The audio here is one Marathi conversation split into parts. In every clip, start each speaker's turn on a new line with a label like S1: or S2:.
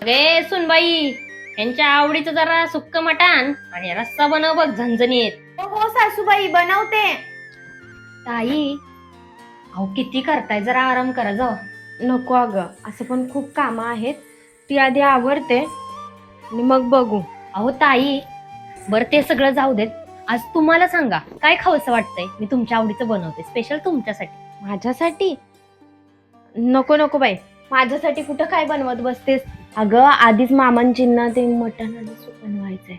S1: अरे सुनबाई, यांच्या आवडीचं जरा सुक्क मटण आणि रस्सा बनव बघ झणझणीत.
S2: हो सासूबाई, बनवते.
S1: ताई, अहो किती करताय, जरा आराम करा जाऊ.
S2: नको अगं, असं पण खूप कामं आहेत. ती आधी आवरते आणि मग बघू.
S1: अहो ताई, बरं ते सगळं जाऊ देत. आज तुम्हाला सांगा काय खावंसं वाटतंय, मी तुमच्या आवडीचं बनवते स्पेशल तुमच्यासाठी.
S2: माझ्यासाठी नको नको बाई, माझ्यासाठी कुठं काय बनवत बसतेस. अगं आधीच मामांजींना ते मटण आणि सूप बनवायचंय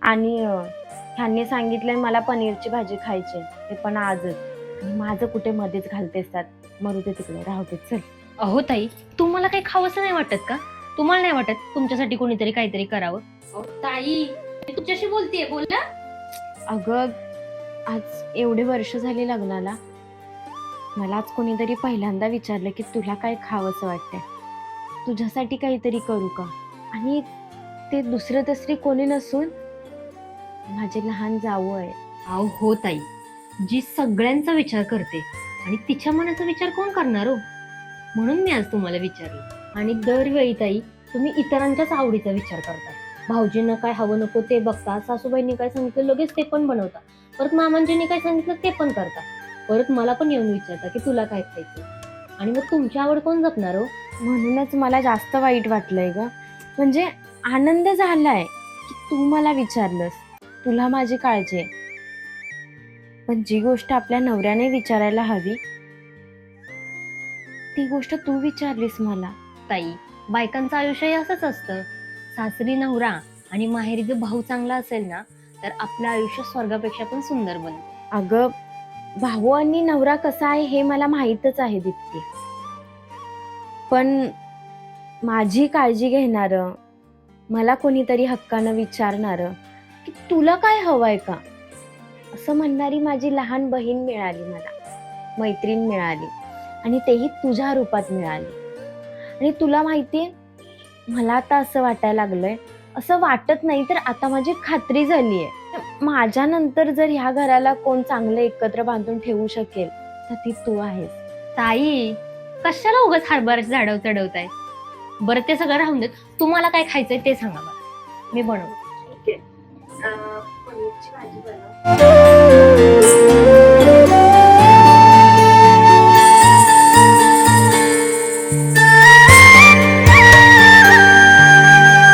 S2: आणि ह्यांनी सांगितलंय मला पनीरची भाजी खायची, ते पण आजच. आणि माझं कुठे मध्येच घालतेस त्यात. मरू दे तिकडे, राहू दे, चल.
S1: अहो ताई, तुम्हाला काही खावंसं नाही वाटत का? तुम्हाला नाही वाटत तुमच्यासाठी कोणीतरी काहीतरी करावं? अहो ताई, मी तुमच्याशी बोलतेय, बोल ना.
S2: अगं आज एवढे वर्ष झाले लग्नाला, मला आज कोणीतरी पहिल्यांदा विचारलं की तुला काय खावंसं वाटतंय, तुझ्यासाठी काहीतरी करू का? आणि ते दुसरं तसरी कोणी नसून माझे लहान जावं आहे.
S1: अहो हो ताई, जी सगळ्यांचा विचार करते आणि तिच्या मनाचा विचार कोण करणार हो? म्हणून मी आज तुम्हाला विचारलं. आणि दरवेळी ताई तुम्ही इतरांच्याच आवडीचा विचार करता. भाऊजींना काय हवं नको ते बघता, सासूबाईंनी काय सांगितलं लगेच ते पण बनवता, परत मामांजींनी काय सांगितलं ते पण करता, परत मला पण येऊन विचारता की तुला काय खायचं. आणि मग तुमची आवड कोण जपणार हो?
S2: म्हणूनच मला जास्त वाईट वाटलंय ग. म्हणजे आनंद झालाय की तू मला विचारलंस, तुला माझी काळजी आहे. पण जी गोष्ट आपल्या नवऱ्याने विचारायला हवी ती गोष्ट तू विचारलीस मला.
S1: ताई, बायकांचं आयुष्य असंच असतं. सासरी नवरा आणि माहेरी जर भाऊ चांगला असेल ना, तर आपलं आयुष्य स्वर्गापेक्षा पण सुंदर बनतं.
S2: अगं भाऊ आणि नवरा कसा आहे हे मला माहीतच आहे दीप्ती, पण माझी काळजी घेणारं, मला कोणीतरी हक्कानं विचारणारं की तुला काय हवंय का असं म्हणणारी माझी लहान बहीण मिळाली, मला मैत्रीण मिळाली, आणि तेही तुझ्या रूपात मिळाली. आणि तुला माहितीये, मला आता असं वाटायला लागलंय, असं वाटत नाही तर आता माझी खात्री झालीये, माझ्यानंतर जर ह्या घराला कोण चांगलं एकत्र बांधून ठेवू शकेल तर ती तू आहेस.
S1: ताई, कशाला उगाच हरभऱ्याचं झाडावर चढवताय? बरं ते सगळं राहून देत, तुम्हाला काय खायचंय ते सांगा मला, मी बनवते.
S2: ठीक आहे, पनीरची भाजी बनव.